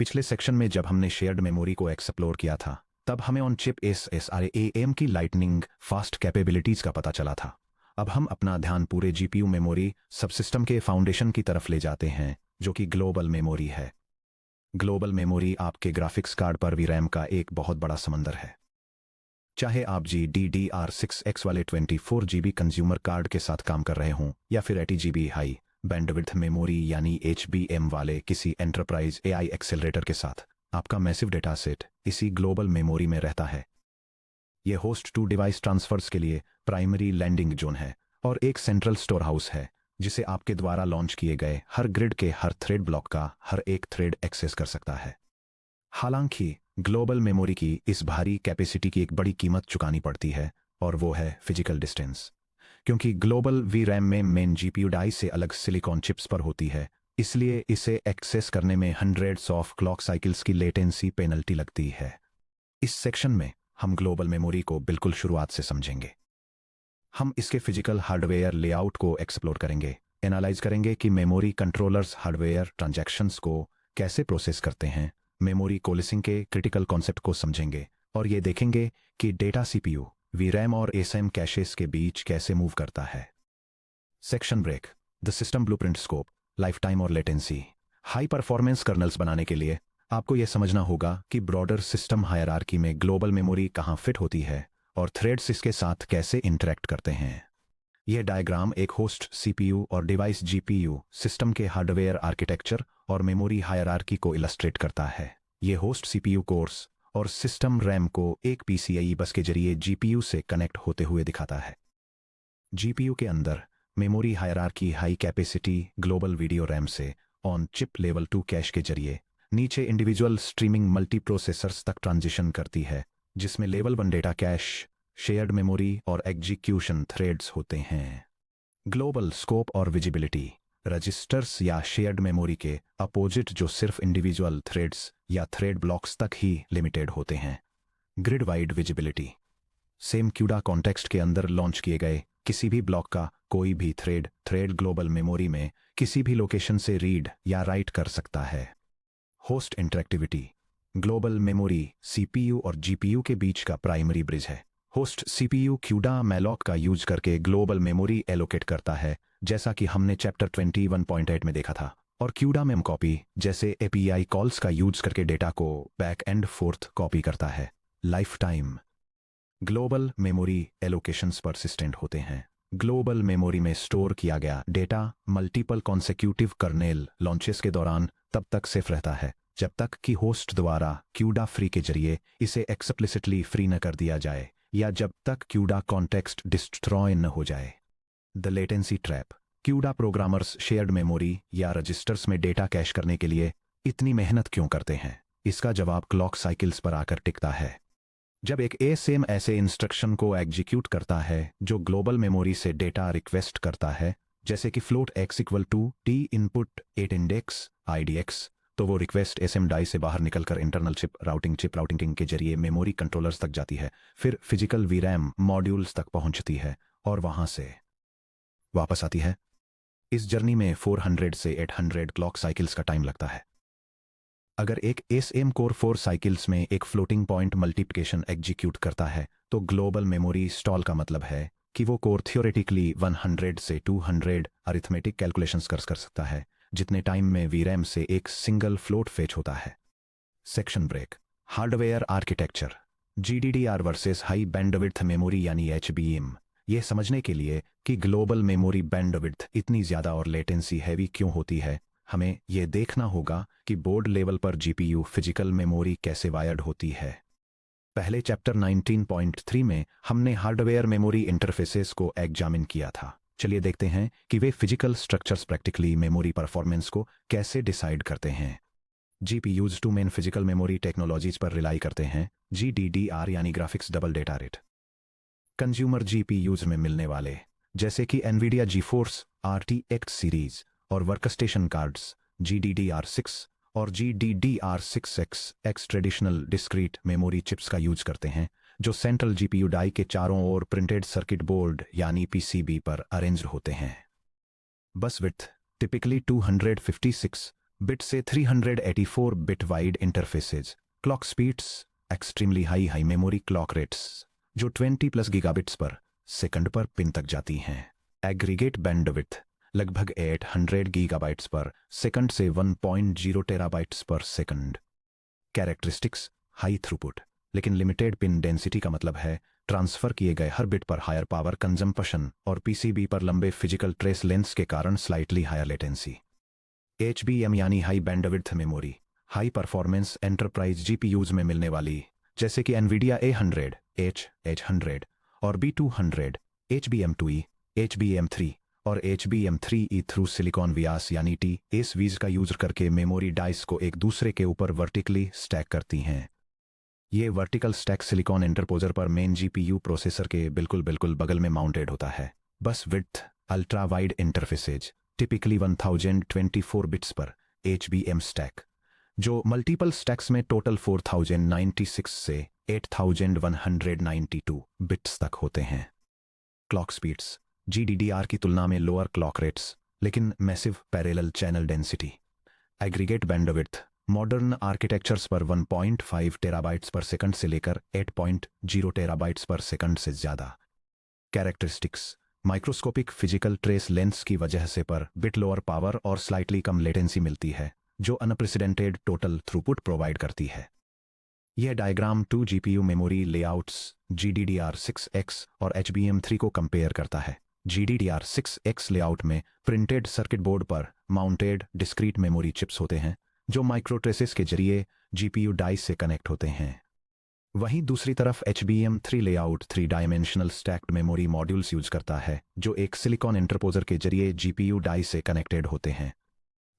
पिछले सेक्शन में जब हमने शेयर्ड मेमोरी को एक्सप्लोर किया था, तब हमें ऑन चिप SSRAM की लाइटनिंग फास्ट कैपेबिलिटीज का पता चला था। अब हम अपना ध्यान पूरे GPU मेमोरी सबसिस्टम के फाउंडेशन की तरफ ले जाते हैं, जो कि ग्लोबल मेमोरी है। ग्लोबल मेमोरी आपके ग्राफिक्स कार्ड पर VRAM का एक बहुत बड़ा समंदर है। चाहे आप GDDR6X वाले 24 GB कंज्यूमर कार्ड के साथ काम कर रहे हों या फिर 80 GB हाई बैंडविड्थ मेमोरी यानी HBM वाले किसी एंटरप्राइज AI एक्सेलरेटर के साथ, आपका मैसिव डेटा सेट इसी ग्लोबल मेमोरी में रहता है। यह होस्ट टू डिवाइस ट्रांसफर्स के लिए प्राइमरी लैंडिंग जोन है और एक सेंट्रल स्टोर हाउस है जिसे आपके द्वारा लॉन्च किए गए हर ग्रिड के हर थ्रेड ब्लॉक का हर एक थ्रेड एक्सेस कर सकता है। हालांकि ग्लोबल मेमोरी की इस भारी कैपेसिटी की एक बड़ी कीमत चुकानी पड़ती है, और वो है फिजिकल डिस्टेंस। क्योंकि ग्लोबल VRAM में मेन GPU डाई से अलग सिलिकॉन चिप्स पर होती है, इसलिए इसे एक्सेस करने में हंड्रेड्स ऑफ क्लॉक साइकिल्स की लेटेंसी पेनल्टी लगती है। इस सेक्शन में हम ग्लोबल मेमोरी को बिल्कुल शुरुआत से समझेंगे। हम इसके फिजिकल हार्डवेयर लेआउट को एक्सप्लोर करेंगे, एनालाइज करेंगे कि मेमोरी कंट्रोलर्स हार्डवेयर ट्रांजैक्शंस को कैसे प्रोसेस करते हैं, मेमोरी कोलिसिंग के क्रिटिकल कॉन्सेप्ट को समझेंगे, और ये देखेंगे कि डेटा CPU, VRAM और SIM कैशेस के बीच कैसे मूव करता है। Section break, the system blueprint scope, life time और लेटेंसी। हाई परफॉर्मेंस कर्नल्स बनाने के लिए आपको यह समझना होगा कि ब्रॉडर सिस्टम हायरार्की में ग्लोबल मेमोरी कहाँ फिट होती है और थ्रेड्स इसके साथ कैसे इंटरेक्ट करते हैं। यह डायग्राम एक होस्ट CPU और डिवाइस GPU सिस्टम के हार्डवेयर आर्किटेक्चर और मेमोरी हायरार्की को इलस्ट्रेट करता है। यह होस्ट CPU कोर्स और सिस्टम RAM को एक PCIe बस के जरिए GPU से कनेक्ट होते हुए दिखाता है। GPU के अंदर memory hierarchy high capacity global video RAM से ऑन चिप लेवल 2 कैश के जरिए नीचे इंडिविजुअल स्ट्रीमिंग मल्टीप्रोसेसर्स तक ट्रांजिशन करती है, जिसमें level 1 data cache, shared memory और एग्जीक्यूशन थ्रेड्स होते हैं। ग्लोबल स्कोप और विजिबिलिटी, रजिस्टर्स या शेयर्ड मेमोरी के अपोजिट जो सिर्फ इंडिविजुअल थ्रेड्स या थ्रेड ब्लॉक्स तक ही लिमिटेड होते हैं। Grid wide visibility, same CUDA context के अंदर लॉन्च किए गए किसी भी ब्लॉक का कोई भी थ्रेड ग्लोबल मेमोरी में किसी भी लोकेशन से रीड या राइट कर सकता है। Host interactivity, global memory CPU और GPU के बीच का प्राइमरी ब्रिज है। होस्ट CPU CUDA मैलॉक का यूज करके ग्लोबल मेमोरी एलोकेट करता है, जैसा कि हमने चैप्टर 21.8 में देखा था, और CUDA मेम कॉपी जैसे API कॉल्स का यूज करके डेटा को बैक एंड फोर्थ कॉपी करता है। Life time, global memory allocations persistent होते हैं। ग्लोबल मेमोरी में स्टोर किया गया data multiple consecutive kernel launches के दौरान तब तक सेफ रहता है जब तक कि होस्ट द्वारा CUDA फ्री के जरिए इसे एक्सप्लिसिटली फ्री न कर दिया जाए, या जब तक CUDA कॉन्टेक्स्ट डिस्ट्रॉय न हो जाए। The latency trap, CUDA programmers shared memory या रजिस्टर्स में डेटा कैश करने के लिए इतनी मेहनत क्यों करते हैं? इसका जवाब क्लॉक साइकिल्स पर आकर टिकता है। जब एक ASM ऐसे इंस्ट्रक्शन को एग्जीक्यूट करता है जो ग्लोबल मेमोरी से डेटा रिक्वेस्ट करता है, जैसे कि float x = t input 8 index IDX, तो वो रिक्वेस्ट SM डाई से बाहर निकलकर इंटरनल चिप राउटिंग के जरिए मेमोरी कंट्रोलर्स तक जाती है, फिर फिजिकल VRAM मॉड्यूल्स तक पहुंचती है और वहां से वापस आती है। इस जर्नी में 400 से 800 क्लॉक साइकिल्स का टाइम लगता है। अगर एक ASM कोर 4 साइकिल्स में एक फ्लोटिंग पॉइंट मल्टीप्लिकेशन एग्जीक्यूट करता है, तो ग्लोबल मेमोरी स्टॉल का मतलब है कि वो कोर थियोरेटिकली 100 से 200 अरिथमेटिक कैलकुलेशंस कर सकता है, जितने टाइम में VRAM से एक सिंगल फ्लोट फेच होता है। Section break, hardware architecture, GDDR versus high bandwidth memory यानी HBM। यह समझने के लिए कि ग्लोबल मेमोरी बैंडविड्थ इतनी ज्यादा और लेटेंसी हैवी क्यों होती है, हमें यह देखना होगा कि बोर्ड लेवल पर GPU फिजिकल मेमोरी कैसे वायर्ड होती है। पहले चैप्टर 19.3 में हमने हार्डवेयर मेमोरी इंटरफेसेस को एग्जामिन किया था। चलिए देखते हैं कि वे physical structures practically memory performance को कैसे डिसाइड करते हैं। GPUs 2 main physical memory technologies पर रिलाई करते हैं, GDDR यानी graphics double data rate. Consumer GPUs में मिलने वाले जैसे कि NVIDIA GeForce RTX सीरीज और वर्कस्टेशन कार्ड्स GDDR6 और GDDR6X traditional discrete memory chips का यूज करते हैं, जो सेंट्रल GPU डाई के चारों ओर प्रिंटेड सर्किट बोर्ड यानी PCB पर अरेंज्ड होते हैं। बस विड्थ टिपिकली 256 बिट से 384 bit wide interfaces, clock speeds, extremely high memory clock rates जो 20+ गीगाबिट्स पर सेकंड पर पिन तक जाती हैं। एग्रीगेट बैंडविड्थ लगभग 800 गीगाबाइट्स पर सेकंड से 1.0 टेराबाइट्स पर सेकंड। कैरेक्टरिस्टिक्स हाई थ्रूपुट लेकिन लिमिटेड पिन डेंसिटी का मतलब है ट्रांसफर किए गए हर बिट पर हायर पावर कंजम्पशन और पीसीबी पर लंबे फिजिकल ट्रेस लेंथ्स के कारण स्लाइटली हायर लेटेंसी। HBM यानी high bandwidth memory, high performance enterprise GPUs में मिलने वाली जैसे कि एनवीडिया A100, H100 और B200, HBM2E, HBM3 और HBM3E थ्रू सिलिकॉन वियास यानी TSVs का यूज करके मेमोरी डाइस को एक दूसरे के ऊपर वर्टिकली स्टैक करती हैं। ये वर्टिकल स्टैक सिलिकॉन इंटरपोजर पर मेन जीपीयू प्रोसेसर के बिल्कुल बगल में माउंटेड होता है। Bus width ultra wide interfaces typically 1024 bits पर HBM स्टैक जो मल्टीपल स्टैक्स में टोटल 4096 से 8192 बिट्स तक होते हैं। क्लॉक स्पीड्स GDDR की तुलना में लोअर क्लॉक रेट्स लेकिन massive parallel channel density. Aggregate bandwidth modern architectures पर 1.5 टेराबाइट्स पर सेकंड से लेकर 8.0 टेराबाइट्स पर सेकंड से ज़्यादा। Characteristics microscopic physical trace lengths की वजह से पर बिट लोअर पावर और स्लाइटली कम लेटेंसी मिलती है जो अनप्रेसिडेंटेड टोटल थ्रूपुट प्रोवाइड करती है। यह diagram 2 GPU memory layouts GDDR6X और HBM3 को कंपेयर करता है। GDDR6X लेआउट में प्रिंटेड सर्किट बोर्ड पर माउंटेड डिस्क्रीट मेमोरी चिप्स होते हैं जो माइक्रोट्रेसेस के जरिए GPU डाइस से कनेक्ट होते हैं। वहीं दूसरी तरफ HBM3 layout 3 dimensional stacked memory modules use करता है जो एक सिलिकॉन इंटरपोजर के जरिए GPU डाइस से कनेक्टेड होते हैं।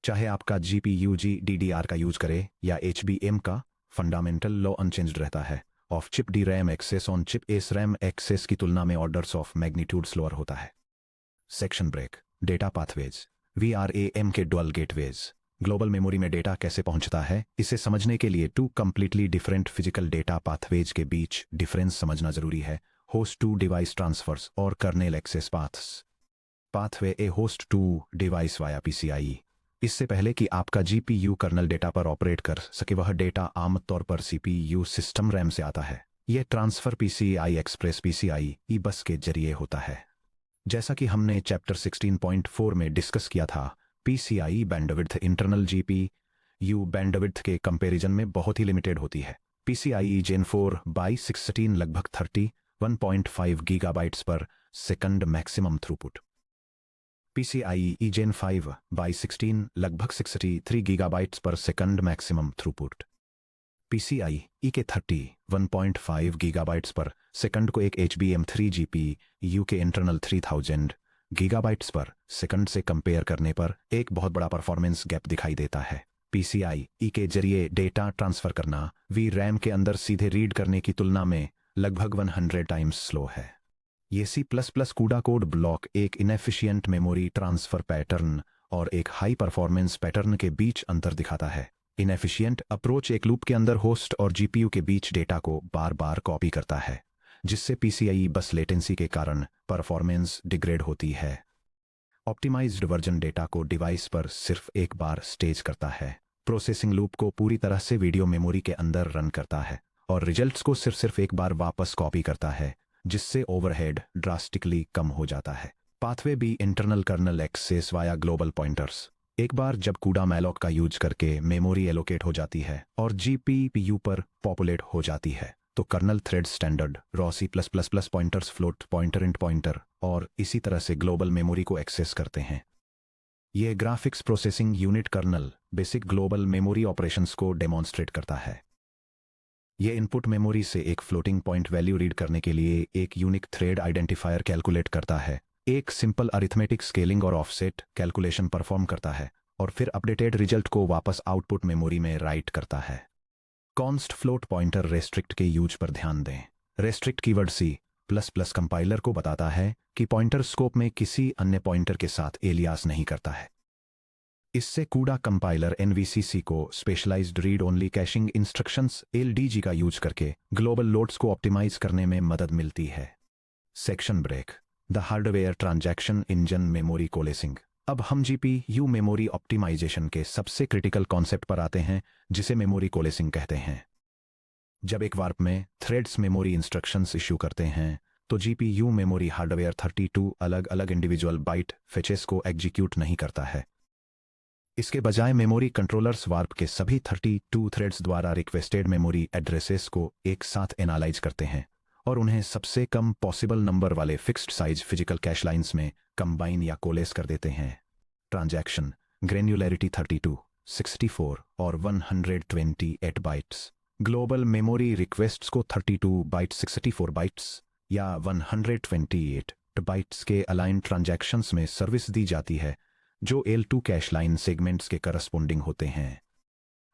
चाहे आपका GPU GDDR का यूज करे या HBM का, फंडामेंटल लॉ अनचेंज्ड रहता है। Off chip DRAM access on chip SRAM access की तुलना में ऑर्डर्स ऑफ मैग्नीट्यूड स्लोअर होता है। Section break data pathways VRAM के डुअल गेटवेज ग्लोबल मेमोरी में डेटा कैसे पहुंचता है इसे समझने के लिए 2 completely different physical data pathways के बीच डिफरेंस समझना जरूरी है। होस्ट टू डिवाइस ट्रांसफर्स और kernel access paths. Pathway A host to device via PCIe। इससे पहले कि आपका GPU कर्नल डेटा पर ऑपरेट कर सके वह डेटा आमतौर पर CPU सिस्टम रैम से आता है। यह ट्रांसफर PCI एक्सप्रेस PCIe बस के जरिए होता है। जैसा कि हमने चैप्टर 16.4 में डिस्कस किया था, PCIe bandwidth internal GPU bandwidth के कंपैरिजन में बहुत ही लिमिटेड होती है। PCIe Gen 4/16 लगभग 31.5 gigabytes per second maximum throughput. PCIe Gen 5/16 लगभग 63 gigabytes per second maximum throughput. PCIe के 31.5 गीगाबाइट्स पर सेकंड को एक HBM3 GPU के इंटरनल 3000 गीगाबाइट्स पर सेकंड से कंपेयर करने पर एक बहुत बड़ा परफॉर्मेंस गैप दिखाई देता है। PCIe के जरिए डेटा ट्रांसफर करना VRAM के अंदर सीधे रीड करने की तुलना में लगभग 100 टाइम्स स्लो है। ये C++ कूडा कोड ब्लॉक एक इनएफिशिएंट मेमोरी ट्रांसफर पैटर्न और एक हाई परफॉर्मेंस पैटर्न के बीच अंतर दिखाता है। इनएफिशिएंट अप्रोच एक लूप के अंदर होस्ट और GPU के बीच डेटा को बार बार कॉपी करता है जिससे PCIe बस लेटेंसी के कारण परफॉर्मेंस डिग्रेड होती है। ऑप्टिमाइज्ड वर्जन डेटा को डिवाइस पर सिर्फ एक बार स्टेज करता है, प्रोसेसिंग लूप को पूरी तरह से वीडियो मेमोरी के अंदर रन करता है और रिजल्ट्स को सिर्फ एक बार वापस कॉपी करता है जिससे ओवरहेड ड्रास्टिकली कम हो जाता है। Pathway B internal kernel access via global pointers. एक बार जब कूडा मैलॉक का यूज करके मेमोरी एलोकेट हो जाती है और GPU पर पॉपुलेट हो जाती है तो kernel thread standard raw C +++ pointers float pointer int pointer और इसी तरह से ग्लोबल मेमोरी को एक्सेस करते हैं। यह graphics processing unit kernel basic global memory operations को डेमोन्स्ट्रेट करता है। यह इनपुट मेमोरी से एक फ्लोटिंग पॉइंट वैल्यू रीड करने के लिए एक यूनिक थ्रेड आइडेंटिफायर कैलकुलेट करता है, एक सिंपल अरिथमेटिक स्केलिंग और ऑफसेट कैलकुलेशन परफॉर्म करता है और फिर अपडेटेड रिजल्ट को वापस आउटपुट मेमोरी में राइट करता है। कॉन्स्ट फ्लोट पॉइंटर रेस्ट्रिक्ट के यूज पर ध्यान दें। रेस्ट्रिक्ट कीवर्ड C++ कंपाइलर को बताता है कि पॉइंटर स्कोप में किसी अन्य पॉइंटर के साथ एलियास नहीं करता है। इससे कूडा कंपाइलर NVCC को specialised read only caching instructions LDG का यूज करके ग्लोबल लोड्स को ऑप्टिमाइज करने में मदद मिलती है। Section break the hardware transaction engine memory coalescing. अब हम जीपीयू मेमोरी ऑप्टिमाइजेशन के सबसे क्रिटिकल कॉन्सेप्ट पर आते हैं, जिसे मेमोरी कोलेसिंग कहते हैं। जब एक वार्प में थ्रेड्स मेमोरी इंस्ट्रक्शंस इश्यू करते हैं, तो जीपीयू मेमोरी हार्डवेयर 32 अलग अलग इंडिविजुअल बाइट फेचेस को एग्जीक्यूट नहीं करता है। इसके बजाय मेमोरी कंट्रोलर्स वार्प के सभी 32 थ्रेड्स द्वारा रिक्वेस्टेड मेमोरी एड्रेसेस को एक साथ एनालाइज करते हैं और उन्हें सबसे कम पॉसिबल नंबर वाले fixed size physical cash lines में कंबाइन या कोलेस कर देते हैं। ट्रांजैक्शन ग्रेन्युलैरिटी 32, 64 और 128 बाइट्स। ग्लोबल मेमोरी रिक्वेस्ट्स को 32 बाइट्स, 64 बाइट्स या 128 बाइट्स के अलाइन ट्रांजैक्शंस में सर्विस दी जाती है, जो L2 कैश लाइन सेगमेंट्स के करस्पोंडिंग होते हैं।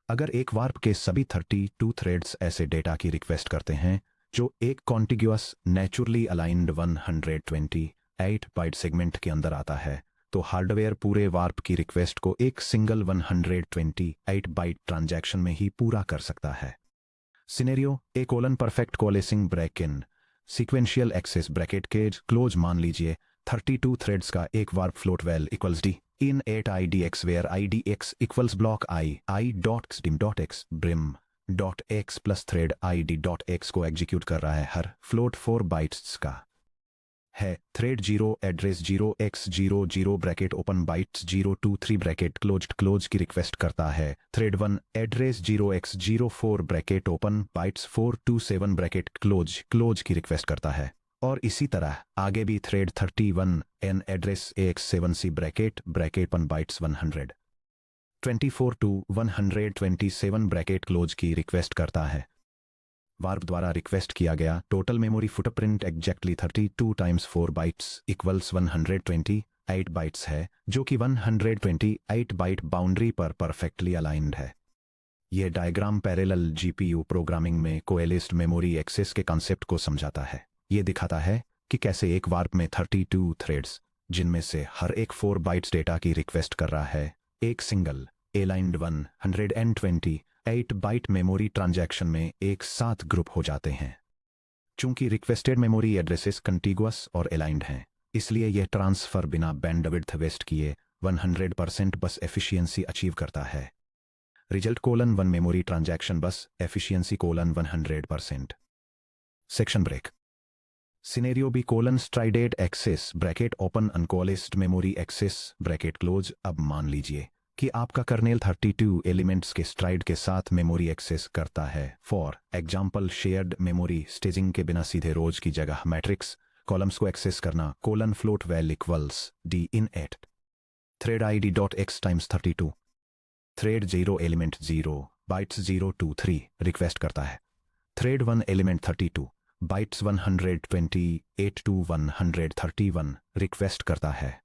अगर एक वार्प के सभी 32 थ्रेड्स ऐसे डेटा की रिक्वेस्ट करते हैं जो एक contiguous naturally aligned 128 byte segment के अंदर आता है, तो हार्डवेयर पूरे वार्प की रिक्वेस्ट को एक सिंगल 128 बाइट ट्रांजैक्शन में ही पूरा कर सकता है। Scenario A colon perfect coalescing break in sequential access bracket cage close. मान लीजिए 32 थ्रेड्स का एक warp float val equals D in 8 idx where idx equals block i dot dim dot x brim dot x plus thread id dot x को execute कर रहा है। हर float 4 bytes का है। Thread 0 address 0x00 bracket open bytes 023 bracket close की request करता है। Thread 1 address 0x04 bracket open bytes 427 bracket close की रिक्वेस्ट करता है। और इसी तरह आगे भी thread 31 an address AX7C bracket open bytes 124 to 127 bracket close की रिक्वेस्ट करता है। वार्प द्वारा रिक्वेस्ट किया गया total memory footprint exactly 32 times 4 bytes equals 128 bytes है, जो कि 128 बाइट बाउंड्री पर परफेक्टली अलाइंड है। यह डायग्राम पैरेलल जीपीयू प्रोग्रामिंग में कोएलिस्ड मेमोरी एक्सेस के कॉन्सेप्ट को समझाता है। यह दिखाता है कि कैसे एक वार्प में 32 थ्रेड्स, जिनमें से हर एक 4 बाइट्स डेटा की रिक्वेस्ट कर रहा है, एक single aligned 128 byte memory transaction में एक साथ ग्रुप हो जाते हैं। चूंकि रिक्वेस्टेड मेमोरी एड्रेसेस कंटिगुअस और अलाइंड हैं, इसलिए यह ट्रांसफर बिना बैंडविड्थ वेस्ट किए 100% बस एफिशिएंसी अचीव करता है। Result :1 memory transaction bus efficiency :100%। Section break. Scenario B: strided access bracket open uncoalesced memory access bracket close. अब मान लीजिए कि आपका कर्नेल 32 एलिमेंट्स के स्ट्राइड के साथ मेमोरी एक्सेस करता है। For example shared memory staging के बिना सीधे रोज की जगह मैट्रिक्स कॉलम्स को एक्सेस करना: float val equals D in 8 thread id dot x times 32 thread 0 element 0 bytes 023 request करता है। Thread 1 element 32 bytes 128 to 131 request करता है।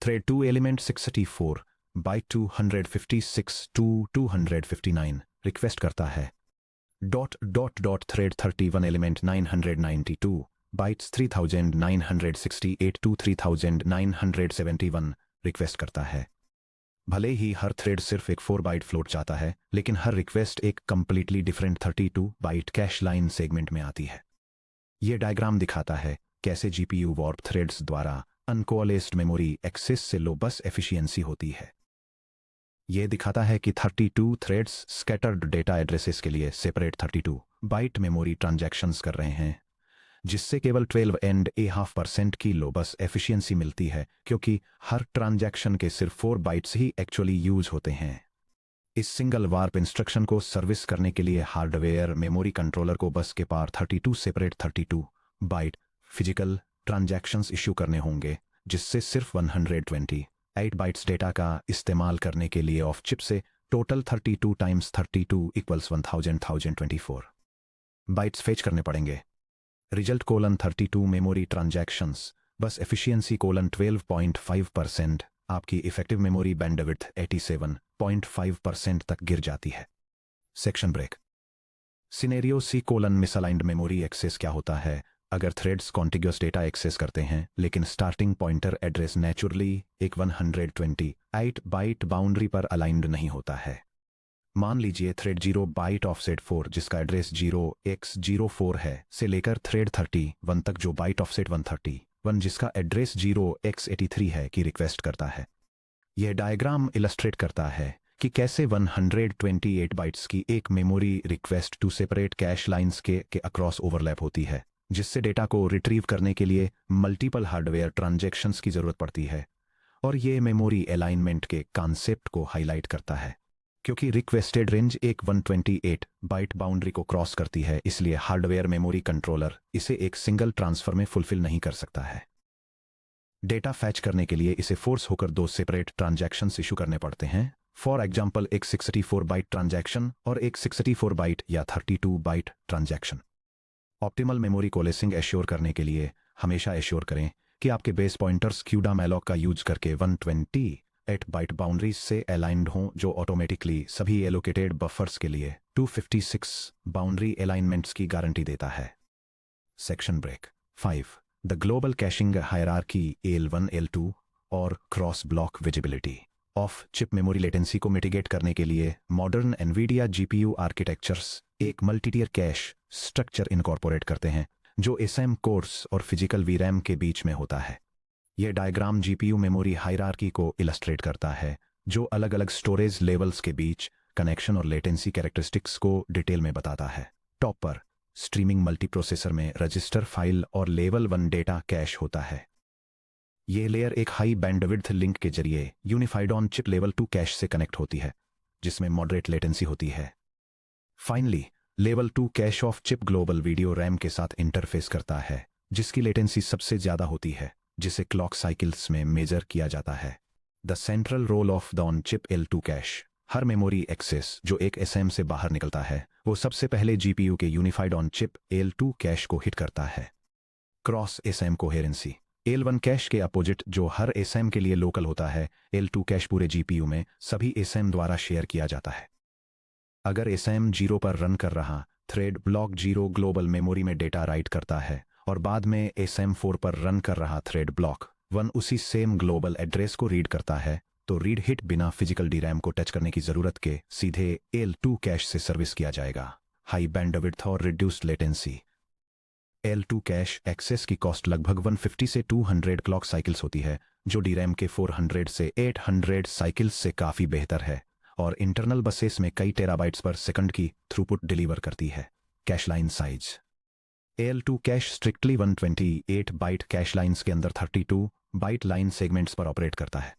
Thread 2 element 64 byte 256 to 259 request करता है। Thread 31 element 992 bytes 3968 to 3971 request करता है। भले ही हर थ्रेड सिर्फ एक 4 बाइट फ्लोट चाहता है, लेकिन हर रिक्वेस्ट एक completely different 32 byte cache line segment में आती है। यह डायग्राम दिखाता है कैसे जीपीयू वार्प थ्रेड्स द्वारा अनकोलेस्ड मेमोरी एक्सेस से लो बस एफिशिएंसी होती है। यह दिखाता है कि 32 थ्रेड्स स्कैटर्ड डेटा एड्रेसेस के लिए सेपरेट 32 बाइट मेमोरी ट्रांजैक्शंस कर रहे हैं, जिससे केवल 12.5% की लो बस एफिशिएंसी मिलती है, क्योंकि हर ट्रांजैक्शन के सिर्फ 4 बाइट्स ही एक्चुअली यूज होते हैं। इस सिंगल वार्प इंस्ट्रक्शन को सर्विस करने के लिए हार्डवेयर मेमोरी कंट्रोलर को बस के पार 32 separate 32 byte physical transactions issue करने होंगे, जिससे सिर्फ 128 बाइट्स डेटा का इस्तेमाल करने के लिए ऑफ चिप से total 32 times 32 equals 1024 bytes fetch करने पड़ेंगे। रिजल्ट: 32 मेमोरी ट्रांजैक्शंस बस एफिशिएंसी: 12.5%। आपकी इफेक्टिव मेमोरी बैंडविड्थ 87.5% तक गिर जाती है। Section break. Scenario C: misaligned memory access. क्या होता है अगर थ्रेड्स कॉन्टिग्यूअस डेटा एक्सेस करते हैं, लेकिन स्टार्टिंग पॉइंटर एड्रेस नेचुरली एक 128 बाइट बाउंड्री पर अलाइंड नहीं होता है? मान लीजिए थ्रेड 0 बाइट ऑफसेट 4, जिसका एड्रेस 0x04 है, से लेकर थ्रेड 31 तक जो बाइट ऑफसेट 131, जिसका एड्रेस 0x83 है, की रिक्वेस्ट करता है। यह डायग्राम इलस्ट्रेट करता है कि कैसे 128 बाइट्स की एक मेमोरी request two separate cache lines के अक्रॉस ओवरलैप होती है, जिससे डेटा को रिट्रीव करने के लिए मल्टीपल हार्डवेयर ट्रांजैक्शंस की जरूरत पड़ती है। और ये मेमोरी अलाइनमेंट के कॉन्सेप्ट को हाईलाइट करता है। क्योंकि रिक्वेस्टेड रेंज एक 128 बाइट बाउंड्री को क्रॉस करती है, इसलिए हार्डवेयर मेमोरी कंट्रोलर इसे एक सिंगल ट्रांसफर में फुलफिल नहीं कर सकता है। डेटा फैच करने के लिए इसे फोर्स होकर दो सेपरेट ट्रांजैक्शंस इशू करने पड़ते हैं। फॉर एग्जाम्पल, एक 64 बाइट ट्रांजैक्शन और एक 64 बाइट या 32 byte transaction. Optimal memory coalescing ensure करने के लिए हमेशा एश्योर करें कि आपके बेस पॉइंटर्स क्यूडा मैलॉक का यूज करके 128 बाइट बाउंड्रीज से अलाइंड हों, जो ऑटोमेटिकली सभी एलोकेटेड बफर्स के लिए 256 बाउंड्री अलाइनमेंट्स की गारंटी देता है। Section break 5, the global caching hierarchy L1 L2 और cross block visibility off chip memory latency को मिटिगेट करने के लिए मॉडर्न एनवीडिया जीपीयू आर्किटेक्चर्स एक मल्टीटियर कैश स्ट्रक्चर इनकॉर्पोरेट करते हैं, जो एसएम कोर्स और फिजिकल वीरैम के बीच में होता है। यह डायग्राम जीपीयू मेमोरी हायरार्की को इलस्ट्रेट करता है, जो अलग अलग स्टोरेज लेवल्स के बीच कनेक्शन और लेटेंसी कैरेक्टरिस्टिक्स को डिटेल में बताता है। टॉप पर स्ट्रीमिंग मल्टीप्रोसेसर में रजिस्टर फाइल और लेवल 1 डेटा कैश होता है। ये लेयर एक हाई बैंडविड्थ लिंक के जरिए unified on chip level 2 cash से कनेक्ट होती है, जिसमें मॉडरेट लेटेंसी होती है। Finally, level 2 cash of chip global video RAM के साथ इंटरफेस करता है, जिसकी लेटेंसी सबसे ज्यादा होती है, जिसे क्लॉक साइकिल्स में मेजर किया जाता है। The central role of the on chip L2 cache, हर मेमोरी एक्सेस जो एक एसएम से बाहर निकलता है, वो सबसे पहले जीपीयू के unified on chip L2 cache को हिट करता है। Cross SM coherence, L1 cache के अपोजिट जो हर एसएम के लिए लोकल होता है, L2 कैश पूरे जीपीयू में सभी एसएम द्वारा शेयर किया जाता है। अगर एसएम 0 पर रन कर रहा थ्रेड ब्लॉक 0 ग्लोबल मेमोरी में डेटा राइट करता है, और बाद में एसएम 4 पर रन कर रहा थ्रेड ब्लॉक 1 उसी सेम ग्लोबल एड्रेस को रीड करता है, तो रीड हिट बिना फिजिकल डीरैम को टच करने की जरूरत के सीधे L2 कैश से सर्विस किया जाएगा। हाई बैंडविड्थ और reduced latency. L2 cache access की कॉस्ट लगभग 150 से 200 क्लॉक साइकिल्स होती है, जो डीरैम के 400 से 800 साइकिल्स से काफ़ी बेहतर है, और इंटरनल बसेस में कई टेराबाइट्स पर सेकंड की थ्रूपुट डिलीवर करती है। Cache line size, L2 cache strictly 128 byte cache lines के अंदर 32 बाइट लाइन सेगमेंट्स पर ऑपरेट करता है।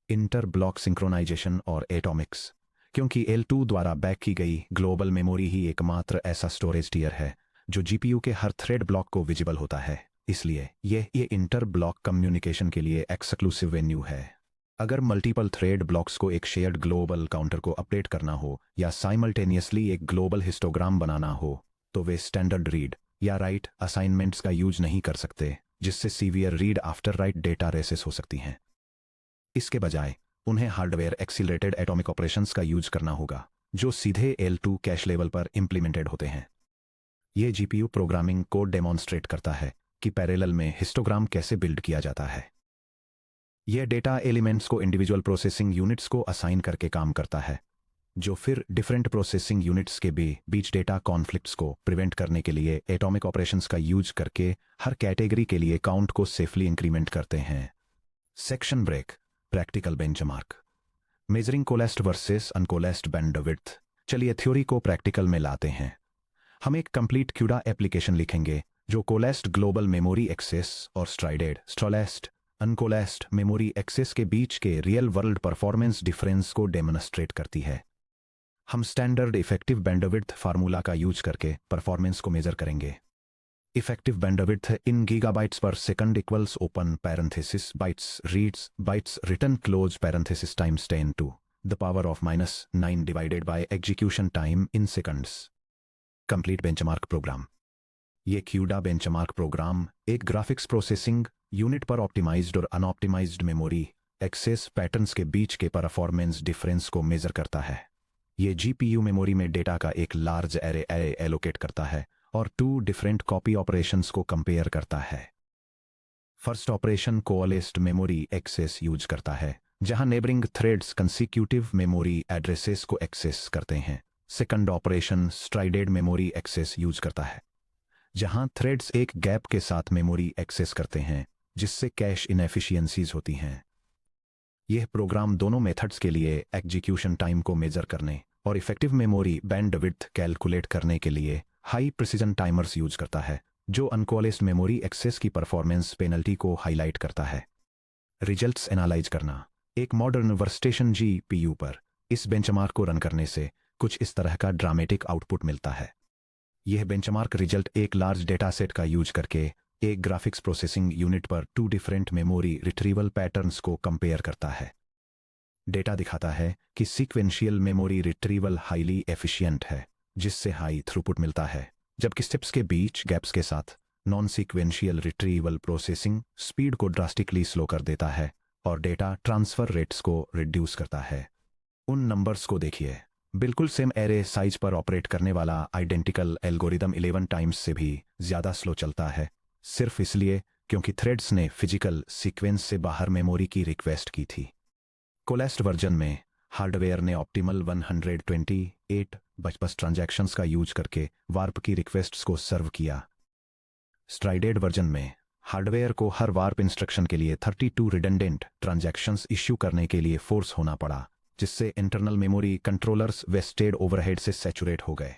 इंटर ब्लॉक सिंक्रोनाइजेशन और एटॉमिक्स, क्योंकि L2 द्वारा बैक की गई ग्लोबल मेमोरी ही एकमात्र ऐसा स्टोरेज टियर है जो जीपीयू के हर थ्रेड ब्लॉक को विजिबल होता है, इसलिए ये इंटर ब्लॉक कम्युनिकेशन के लिए एक्सक्लूसिव वेन्यू है। अगर मल्टीपल थ्रेड ब्लॉक्स को एक शेयर्ड ग्लोबल काउंटर को अपडेट करना हो या साइमल्टेनियसली एक ग्लोबल हिस्टोग्राम बनाना हो, तो वे स्टैंडर्ड रीड या राइट असाइनमेंट्स का यूज नहीं कर सकते, जिससे severe read after write data races हो सकती हैं। इसके बजाय उन्हें हार्डवेयर एक्सीलरेटेड एटॉमिक ऑपरेशंस का यूज करना होगा, जो सीधे L2 कैश लेवल पर इंप्लीमेंटेड होते हैं। ये जीपीयू प्रोग्रामिंग कोड डेमोन्स्ट्रेट करता है कि पैरेलल में हिस्टोग्राम कैसे बिल्ड किया जाता है। यह डेटा एलिमेंट्स को इंडिविजुअल प्रोसेसिंग यूनिट्स को असाइन करके काम करता है, जो फिर डिफरेंट प्रोसेसिंग यूनिट्स के बीच डेटा कॉन्फ्लिक्ट्स को प्रिवेंट करने के लिए एटॉमिक ऑपरेशंस का यूज करके हर कैटेगरी के लिए काउंट को सेफली इंक्रीमेंट करते हैं। Section break, practical benchmark, measuring coalesced versus uncoalesced bandwidth. चलिए थ्योरी को प्रैक्टिकल में लाते हैं। हम एक कंप्लीट क्यूडा एप्लीकेशन लिखेंगे जो कोलेस्ट ग्लोबल मेमोरी एक्सेस और स्ट्रोलेस्ट अनकोलेस्ट मेमोरी एक्सेस के बीच के रियल वर्ल्ड परफॉर्मेंस डिफरेंस को डेमोन्स्ट्रेट करती है। हम स्टैंडर्ड इफेक्टिव बैंडविड्थ फार्मूला का यूज करके परफॉर्मेंस को मेजर करेंगे। Effective bandwidth in gigabytes per second equals open parenthesis bytes reads bytes written close parenthesis times 10 to the power of -9 divided by execution time in seconds. Complete benchmark program. ये CUDA benchmark program एक graphics processing unit पर optimised और unoptimised memory access patterns के बीच के performance difference को major करता है। ये जीपीयू मेमोरी में डेटा का एक लार्ज एरे एलोकेट करता है और 2 डिफरेंट कॉपी ऑपरेशंस को कंपेयर करता है। First operation coalesced memory access use करता है, जहां neighbouring threads consecutive memory addresses को एक्सेस करते हैं। Second operation strided memory access use करता है, जहां थ्रेड्स एक गैप के साथ मेमोरी एक्सेस करते हैं, जिससे कैश इनएफिशिएंसीज होती हैं। यह प्रोग्राम दोनों मेथड्स के लिए एग्जीक्यूशन टाइम को मेजर करने और इफेक्टिव मेमोरी बैंडविड्थ कैलकुलेट करने के लिए हाई प्रिसीजन टाइमर्स यूज करता है, जो अनक्वालिस्ड मेमोरी एक्सेस की परफॉर्मेंस पेनल्टी को हाईलाइट करता है। रिजल्ट्स एनालाइज करना। एक मॉडर्न वर्कस्टेशन जीपीयू पर इस बेंचमार्क को रन करने से कुछ इस तरह का ड्रामेटिक आउटपुट मिलता है। यह बेंचमार्क रिजल्ट एक लार्ज डेटा सेट का यूज करके एक ग्राफिक्स प्रोसेसिंग यूनिट पर 2 डिफरेंट मेमोरी रिट्रीवल पैटर्न्स को कंपेयर करता है। डेटा दिखाता है कि sequential memory retrieval highly efficient है, जिससे हाई थ्रूपुट मिलता है, जबकि स्टेप्स के बीच गैप्स के साथ non sequential retrieval processing speed को ड्रास्टिकली स्लो कर देता है और डेटा ट्रांसफर रेट्स को रिड्यूस करता है। उन नंबर्स को देखिए। बिल्कुल सेम एरे साइज पर ऑपरेट करने वाला आइडेंटिकल एल्गोरिदम 11 टाइम्स से भी ज्यादा स्लो चलता है, सिर्फ इसलिए क्योंकि थ्रेड्स ने फिजिकल सीक्वेंस से बाहर मेमोरी की रिक्वेस्ट की थी। कोलेस्ट वर्जन में हार्डवेयर ने ऑप्टिमल 128 बस ट्रांजैक्शंस का यूज करके वार्प की रिक्वेस्ट्स को सर्व किया। स्ट्राइडेड वर्जन में हार्डवेयर को हर वार्प इंस्ट्रक्शन के लिए 32 रिडंडेंट ट्रांजैक्शंस इश्यू करने के लिए फोर्स होना पड़ा, जिससे internal memory controllers wasted overhead से सैचुरेट हो गए।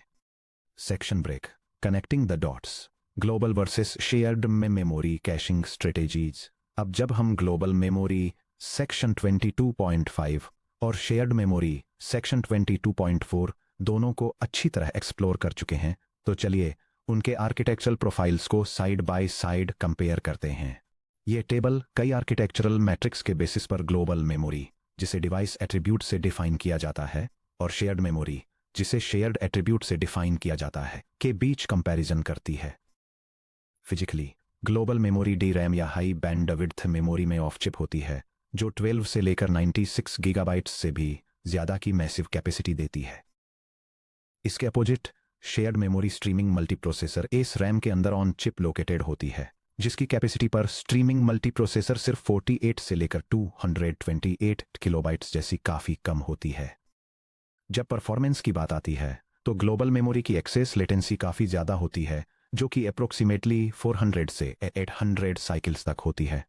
Section break. Connecting the dots. Global versus shared में मेमोरी कैशिंग स्ट्रेटेजीज। अब जब हम ग्लोबल मेमोरी सेक्शन 22.5 और शेयर्ड मेमोरी सेक्शन 22.4 दोनों को अच्छी तरह एक्सप्लोर कर चुके हैं, तो चलिए उनके आर्किटेक्चरल प्रोफाइल्स को साइड बाय साइड कंपेयर करते हैं। ये टेबल कई आर्किटेक्चरल मैट्रिक्स के बेसिस पर ग्लोबल मेमोरी, जिसे डिवाइस एट्रीब्यूट से डिफाइन किया जाता है, और शेयर्ड मेमोरी, जिसे शेयर्ड एट्रीब्यूट से डिफाइन किया जाता है, के बीच कंपैरिजन करती है। फिजिकली ग्लोबल मेमोरी DRAM या हाई बैंडविड्थ मेमोरी में ऑफ चिप होती है, जो 12 से लेकर 96 गीगाबाइट्स से भी ज्यादा की मैसिव कैपेसिटी देती है। इसके opposite shared memory streaming multiprocessor SRAM के अंदर ऑन चिप लोकेटेड होती है, जिसकी कैपेसिटी पर स्ट्रीमिंग मल्टीप्रोसेसर सिर्फ 48 से लेकर 228 किलोबाइट्स जैसी काफी कम होती है। जब परफॉर्मेंस की बात आती है, तो ग्लोबल मेमोरी की एक्सेस लेटेंसी काफी ज्यादा होती है, जो कि अप्रोक्सीमेटली 400 से 800 साइकिल्स तक होती है,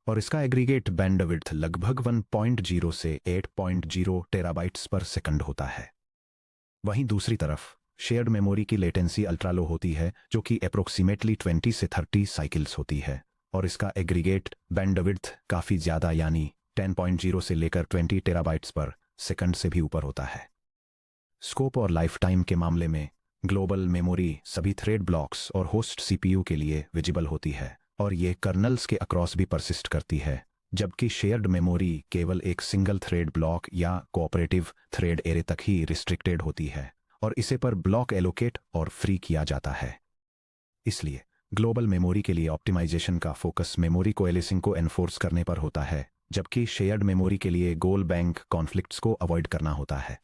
और इसका एग्रीगेट बैंडविड्थ लगभग 1.0 से 8.0 टेराबाइट्स पर सेकंड होता है। वहीं दूसरी तरफ शेयर्ड मेमोरी की लेटेंसी अल्ट्रा लो होती है, जो कि अप्रोक्सीमेटली 20 से 30 साइकिल्स होती है, और इसका एग्रीगेट बैंडविड्थ काफी ज्यादा यानी 10.0 से लेकर 20 टेराबाइट्स पर सेकंड से भी ऊपर होता है। स्कोप और लाइफ टाइम के मामले में ग्लोबल मेमोरी सभी थ्रेड ब्लॉक्स और होस्ट CPU के लिए विजिबल होती है, और ये कर्नल्स के अक्रॉस भी परसिस्ट करती है, जबकि शेयर्ड मेमोरी केवल एक सिंगल थ्रेड ब्लॉक या कोऑपरेटिव थ्रेड एरे तक ही रिस्ट्रिक्टेड होती है, और इसे पर ब्लॉक एलोकेट और फ्री किया जाता है। इसलिए ग्लोबल मेमोरी के लिए ऑप्टिमाइजेशन का फोकस मेमोरी कोएलिसिंग को एनफोर्स करने पर होता है, जबकि शेयर्ड मेमोरी के लिए गोल बैंक कॉन्फ्लिक्ट्स को अवॉइड करना होता है।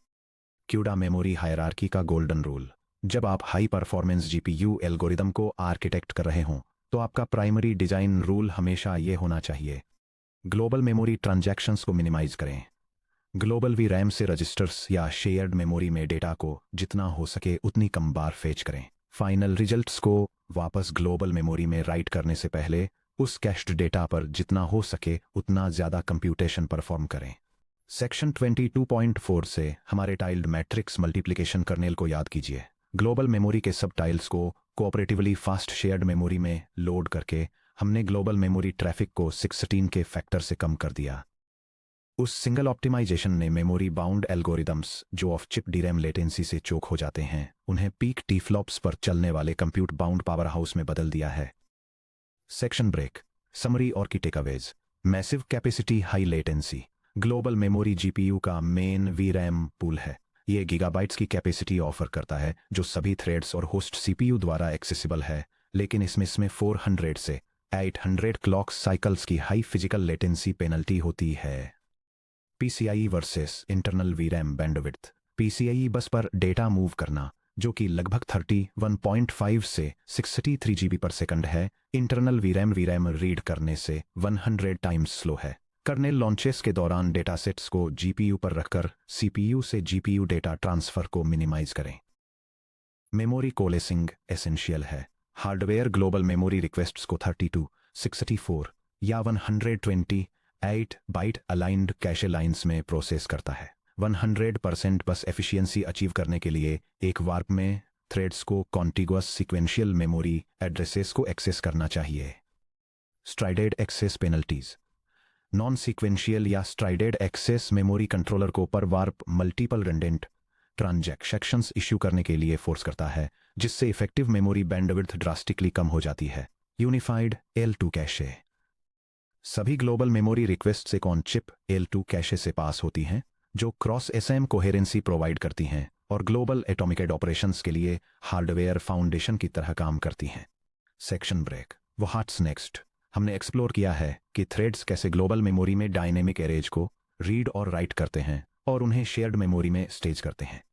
क्यूडा मेमोरी हायरार्की का गोल्डन रूल। जब आप हाई परफॉर्मेंस GPU एल्गोरिदम को आर्किटेक्ट कर रहे हों, तो आपका प्राइमरी डिजाइन रूल हमेशा ये होना चाहिए: ग्लोबल मेमोरी ट्रांजैक्शंस को मिनिमाइज करें। ग्लोबल VRAM से रजिस्टर्स या शेयर्ड मेमोरी में डेटा को जितना हो सके उतनी कम बार फेच करें। फाइनल रिजल्ट्स को वापस ग्लोबल मेमोरी में राइट करने से पहले उस कैश्ड डेटा पर जितना हो सके उतना ज्यादा कंप्यूटेशन परफॉर्म करें। सेक्शन 22.4 से हमारे टाइल्ड मैट्रिक्स मल्टीप्लिकेशन कर्नेल को याद कीजिए। ग्लोबल मेमोरी के सब टाइल्स को कोऑपरेटिवली फास्ट शेयर्ड मेमोरी में लोड करके हमने ग्लोबल मेमोरी ट्रैफिक को 16 के फैक्टर से कम कर दिया। उस सिंगल ऑप्टिमाइजेशन ने मेमोरी बाउंड एल्गोरिदम्स जो ऑफ चिप DRAM लेटेंसी से चोक हो जाते हैं, उन्हें पीक टीफ्लॉप्स पर चलने वाले कंप्यूट बाउंड पावर हाउस में बदल दिया है। Section break. समरी और की takeaways. Massive capacity high latency. Global memory GPU का मेन VRAM पूल है। ये गीगाबाइट्स की कैपेसिटी ऑफर करता है, जो सभी थ्रेड्स और होस्ट CPU द्वारा एक्सेसिबल है, लेकिन इसमें 400 से 800 क्लॉक साइकिल्स की हाई फिजिकल लेटेंसी पेनल्टी होती है। PCIe versus internal VRAM bandwidth. PCIe बस पर डेटा मूव करना, जो कि लगभग 31.5 से 63 GB पर सेकंड है, इंटरनल VRAM रीड करने से 100 टाइम्स स्लो है। कर्नेल लॉन्चेस के दौरान डेटा सेट्स को GPU पर रखकर CPU से GPU डेटा ट्रांसफर को मिनिमाइज करें। मेमोरी कोलेसिंग एसेंशियल है। हार्डवेयर ग्लोबल मेमोरी रिक्वेस्ट्स को 32, 64 या 120 8 बाइट अलाइंड कैशे लाइंस में प्रोसेस करता है। 100% बस एफिशिएंसी अचीव करने के लिए एक वार्प में थ्रेड्स को कॉन्टिगुअस सीक्वेंशियल मेमोरी एड्रेसेस को एक्सेस करना चाहिए। स्ट्राइडेड एक्सेस पेनल्टीज। नॉन सीक्वेंशियल या स्ट्राइडेड एक्सेस मेमोरी कंट्रोलर को पर वार्प मल्टीपल रेंडेंट ट्रांजैक्शंस इश्यू करने के लिए फोर्स करता है, जिससे इफेक्टिव मेमोरी बैंडविड्थ ड्रास्टिकली कम हो जाती है। Unified L2 cache. सभी ग्लोबल मेमोरी रिक्वेस्ट से ऑन चिप L2 कैशे से पास होती हैं, जो क्रॉस एसएम कोहेरेंसी प्रोवाइड करती हैं और ग्लोबल एटॉमिक ऑपरेशंस के लिए हार्डवेयर फाउंडेशन की तरह काम करती हैं। Section break. What's next. हमने एक्सप्लोर किया है कि थ्रेड्स कैसे ग्लोबल मेमोरी में डायनेमिक एरेज को रीड और राइट करते हैं और उन्हें शेयर्ड मेमोरी में स्टेज करते हैं।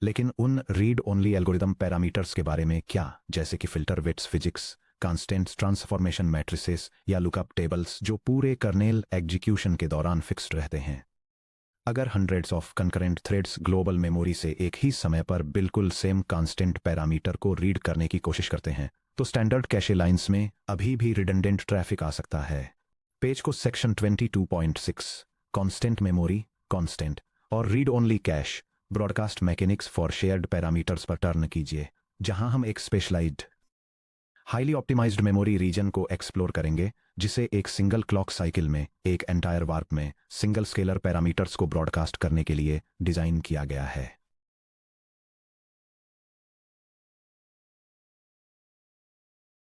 लेकिन उन रीड ओनली एल्गोरिदम पैरामीटर्स के बारे में क्या, जैसे कि filter weights physics, constant transformation matrices या लुकअप टेबल्स, जो पूरे कर्नेल एग्जीक्यूशन के दौरान फिक्स्ड रहते हैं। अगर hundreds of concurrent threads global memory से एक ही समय पर बिल्कुल सेम कांस्टेंट पैरामीटर को रीड करने की कोशिश करते हैं, तो स्टैंडर्ड कैशे लाइंस में अभी भी रिडंडेंट ट्रैफिक आ सकता है। पेज को सेक्शन 22.6 कांस्टेंट मेमोरी, कांस्टेंट और read only cache broadcast mechanics for shared parameters पर टर्न कीजिए, जहां हम एक specialised highly optimised memory region को एक्सप्लोर करेंगे, जिसे एक सिंगल क्लॉक साइकिल में एक एंटायर वार्प में सिंगल स्केलर पैरामीटर्स को ब्रॉडकास्ट करने के लिए डिजाइन किया गया है।